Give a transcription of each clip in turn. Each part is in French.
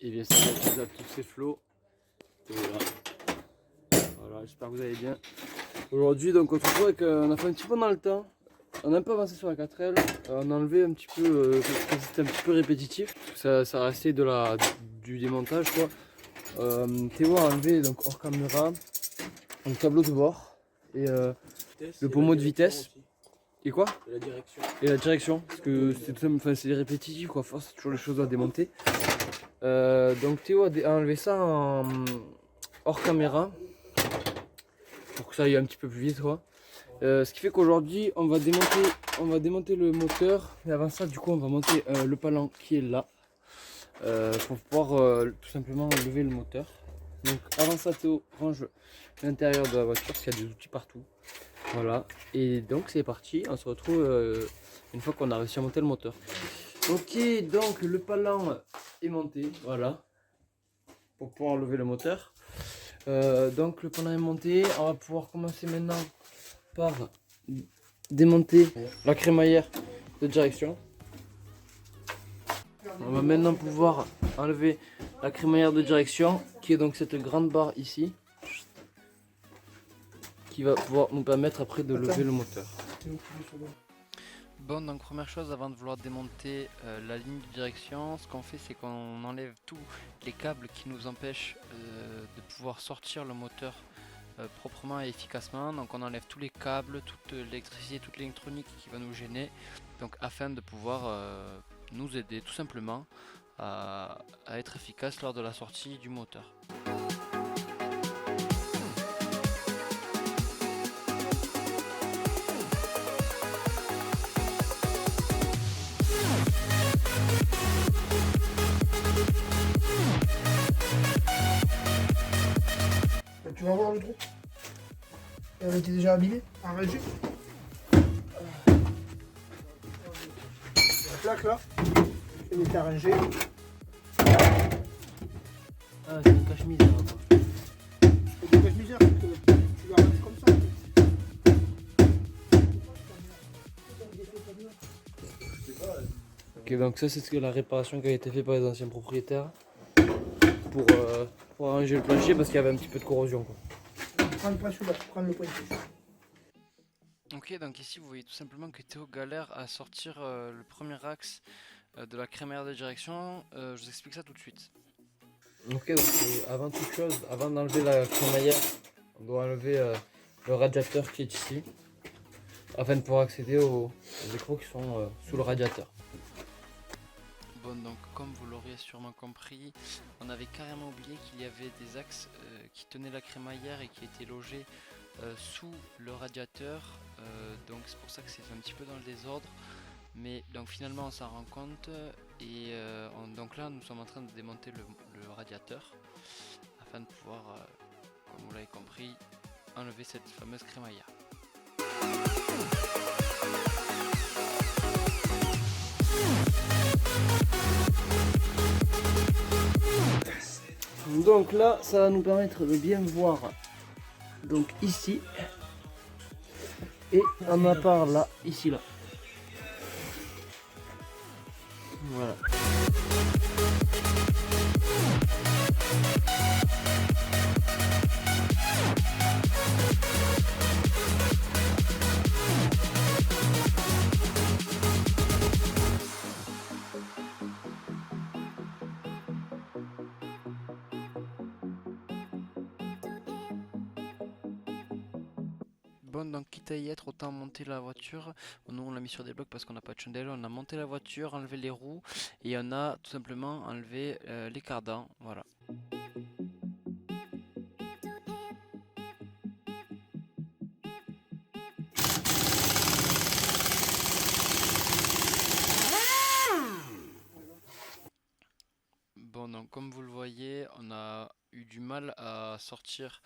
il vient stabiliser à tous ces flots. Voilà, voilà, j'espère que vous allez bien. Aujourd'hui, donc on se retrouve avec, on a fait un petit peu dans le temps. On a un peu avancé sur la 4L. On a enlevé un petit peu, c'était un petit peu répétitif. Ça restait du démontage quoi. Théo a enlevé donc hors caméra un tableau de bord et le pommeau de vitesse. Aussi. Et quoi? Et la direction. Et la direction, parce que c'est répétitif quoi, force c'est toujours les choses à démonter. Donc Théo a enlevé ça hors caméra pour que ça aille un petit peu plus vite quoi. Ce qui fait qu'aujourd'hui on va démonter le moteur, mais avant ça du coup on va monter le palan qui est là pour pouvoir tout simplement lever le moteur. Donc avant ça Théo range l'intérieur de la voiture parce qu'il y a des outils partout. Voilà, et donc c'est parti, on se retrouve une fois qu'on a réussi à monter le moteur. Ok, donc le palan est monté, voilà, pour pouvoir lever le moteur. Donc le palan est monté, on va pouvoir commencer maintenant par démonter la crémaillère de direction. On va maintenant pouvoir enlever la crémaillère de direction, qui est donc cette grande barre ici, qui va pouvoir nous permettre après de lever le moteur. Bon, donc première chose, avant de vouloir démonter la ligne de direction, ce qu'on fait c'est qu'on enlève tous les câbles qui nous empêchent de pouvoir sortir le moteur proprement et efficacement. Donc on enlève tous les câbles, toute l'électricité, toute l'électronique qui va nous gêner, donc afin de pouvoir nous aider tout simplement à être efficace lors de la sortie du moteur. Tu vas voir le trou. Elle était déjà habillée, en régie. La plaque là, elle était arrangée. Ah, c'est une cache-misère. C'est une cache-misère, tu l'arranges comme ça. Ok, donc ça c'est la réparation qui a été faite par les anciens propriétaires pour arranger le plancher parce qu'il y avait un petit peu de corrosion quoi. Prends le point celui-là, prends le point. Ok, donc ici vous voyez tout simplement que Théo galère à sortir le premier axe de la crémaillère de direction. Je vous explique ça tout de suite. Ok, donc avant toute chose, avant d'enlever la crémaillère, on doit enlever le radiateur qui est ici afin de pouvoir accéder aux écrous qui sont sous le radiateur. Bon, donc comme vous l'auriez sûrement compris, on avait carrément oublié qu'il y avait des axes qui tenaient la crémaillère et qui étaient logés sous le radiateur, donc c'est pour ça que c'est un petit peu dans le désordre, mais donc finalement on s'en rend compte et donc là nous sommes en train de démonter le radiateur afin de pouvoir, comme vous l'avez compris, enlever cette fameuse crémaillère. Donc là, ça va nous permettre de bien voir donc ici et on a par là, ici là. Voilà. Bon, donc quitte à y être, autant monter la voiture. Nous on l'a mis sur des blocs parce qu'on n'a pas de chandelle. On a monté la voiture, enlevé les roues et on a tout simplement enlevé les cardans. Voilà. Bon, donc comme vous le voyez, on a eu du mal à sortir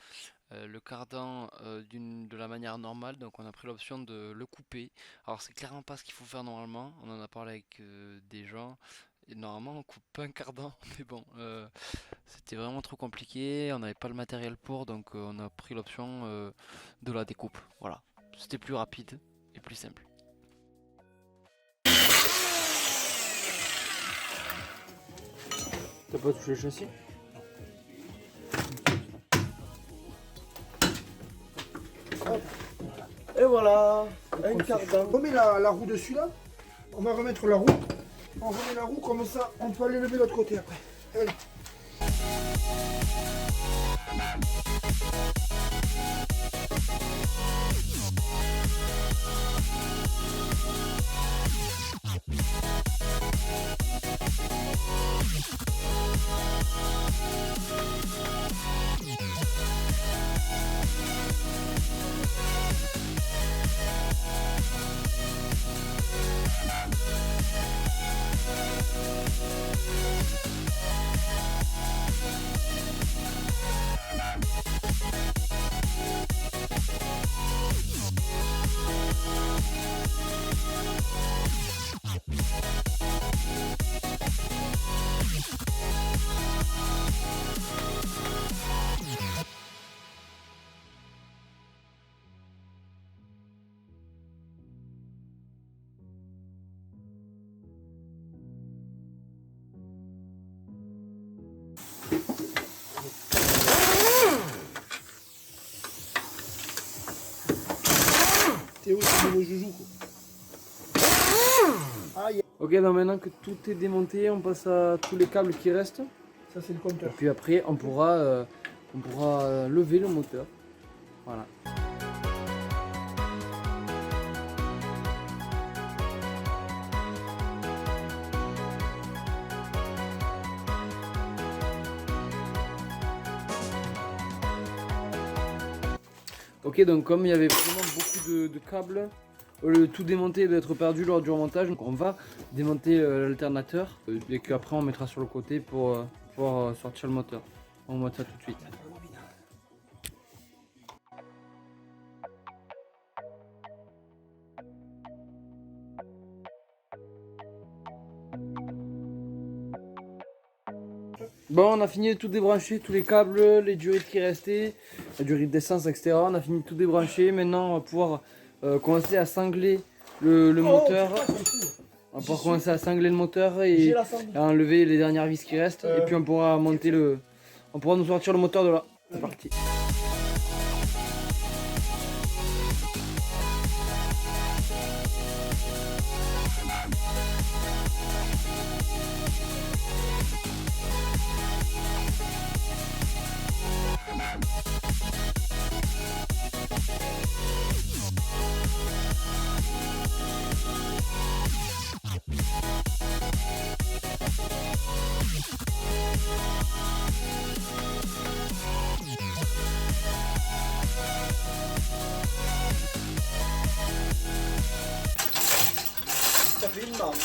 le cardan de la manière normale, donc on a pris l'option de le couper. Alors c'est clairement pas ce qu'il faut faire normalement, on en a parlé avec des gens, et normalement on coupe pas un cardan, mais bon, c'était vraiment trop compliqué, on n'avait pas le matériel pour, donc on a pris l'option de la découpe. Voilà, c'était plus rapide et plus simple. T'as pas touché le châssis? Et voilà, un cardan. On remet la roue dessus là. On va remettre la roue. On remet la roue comme ça, on peut aller lever l'autre côté après. Allez. Théo, c'est le joujou quoi. Aïe. Ok, donc maintenant que tout est démonté, on passe à tous les câbles qui restent. Ça c'est le Et compteur. puis après, on pourra lever le moteur. Voilà. Ok, donc comme il y avait vraiment beaucoup de câbles, le tout démonté doit être perdu lors du remontage, donc on va démonter l'alternateur et qu'après on mettra sur le côté pour pouvoir sortir le moteur. On monte ça tout de suite. Bon, on a fini de tout débrancher, tous les câbles, les durites qui restaient, la durite d'essence, etc. On a fini de tout débrancher. Maintenant, on va pouvoir commencer à cingler le moteur. On va pouvoir commencer à cingler le moteur et à enlever les dernières vis qui restent. Et puis on pourra monter on pourra nous sortir le moteur de là. C'est parti. Ça fait une marque.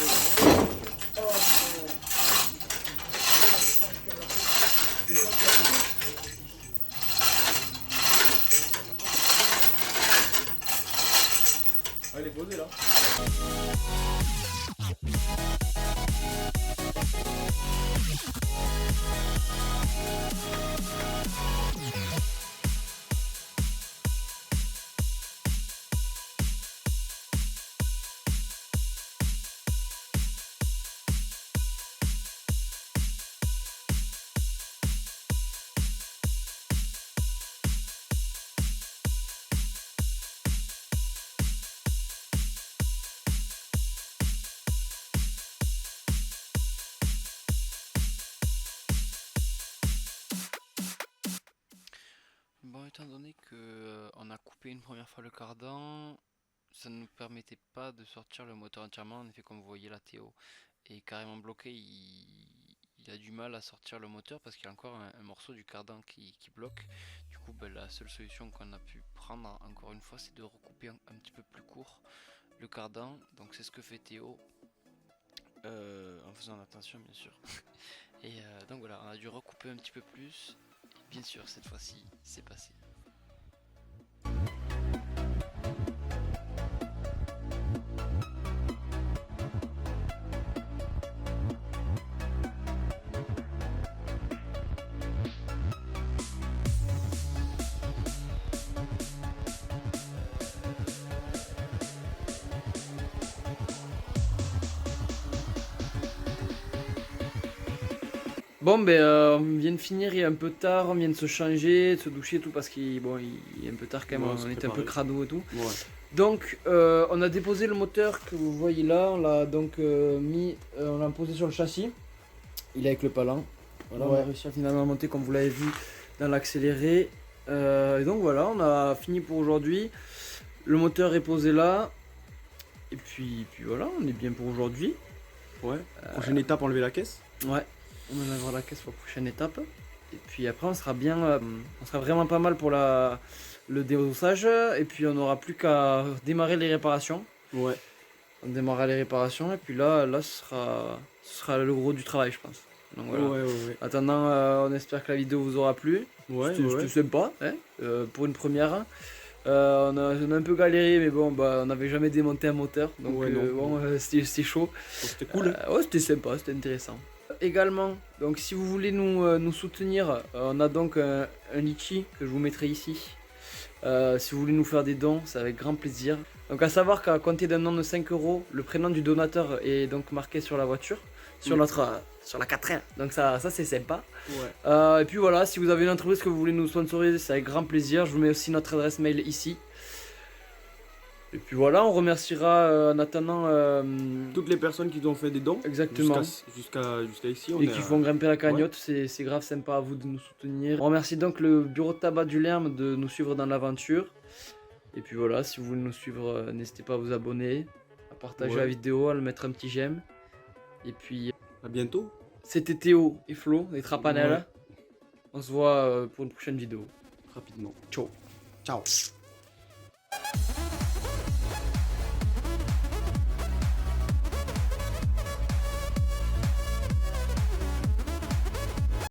Elle est posée là. Bon, étant donné que on a coupé une première fois le cardan, ça ne nous permettait pas de sortir le moteur entièrement. En effet, comme vous voyez, la Théo est carrément bloqué. Il a du mal à sortir le moteur parce qu'il y a encore un morceau du cardan qui bloque. Du coup, ben, la seule solution qu'on a pu prendre, encore une fois, c'est de recouper un petit peu plus court le cardan. Donc c'est ce que fait Théo, en faisant attention bien sûr. Et donc voilà, on a dû recouper un petit peu plus. Et bien sûr, cette fois-ci, c'est passé. Bon, on vient de finir, il est un peu tard, on vient de se changer, de se doucher et tout, parce qu'il il est un peu tard quand même, Ouais, on c'est était un peu préparé. crado et tout. Ouais. Donc, on a déposé le moteur que vous voyez là, on l'a donc on l'a posé sur le châssis. Il est avec le palan. Voilà, on a réussi à finalement monter comme vous l'avez vu dans l'accéléré. Et donc voilà, on a fini pour aujourd'hui. Le moteur est posé là. Et puis voilà, on est bien pour aujourd'hui. Ouais. Prochaine étape, enlever la caisse. Ouais, on va avoir la caisse pour la prochaine étape. Et puis après, on sera bien, on sera vraiment pas mal pour le déhaussage. Et puis on n'aura plus qu'à démarrer les réparations. Ouais. On démarrera les réparations et puis là ce sera le gros du travail, je pense. Donc voilà. Ouais. Attendant, on espère que la vidéo vous aura plu. Ouais, C'était sympa, hein, pour une première. On a un peu galéré, mais bon, on n'avait jamais démonté un moteur, donc Ouais, non. c'était chaud. C'était cool. Ouais, c'était sympa, c'était intéressant. Également, donc si vous voulez nous soutenir, on a donc un Litchi que je vous mettrai ici. Si vous voulez nous faire des dons, c'est avec grand plaisir. Donc à savoir qu'à compter d'un nom de 5 €, le prénom du donateur est donc marqué sur la voiture, sur sur la 4L. Donc ça c'est sympa. Ouais. Et puis voilà, si vous avez une entreprise que vous voulez nous sponsoriser, c'est avec grand plaisir. Je vous mets aussi notre adresse mail ici. Et puis voilà, on remerciera en attendant Toutes les personnes qui ont fait des dons. exactement. Jusqu'à ici. On Et est qui à- font grimper la cagnotte, c'est grave sympa à vous de nous soutenir. On remercie donc le bureau de tabac du Lerme de nous suivre dans l'aventure. Et puis voilà, si vous voulez nous suivre, n'hésitez pas à vous abonner, à partager Ouais. la vidéo, à le mettre un petit j'aime. Et puis À bientôt. c'était Théo et Flo, les Trapanel. Ouais. On se voit pour une prochaine vidéo. Rapidement. Ciao. Ciao.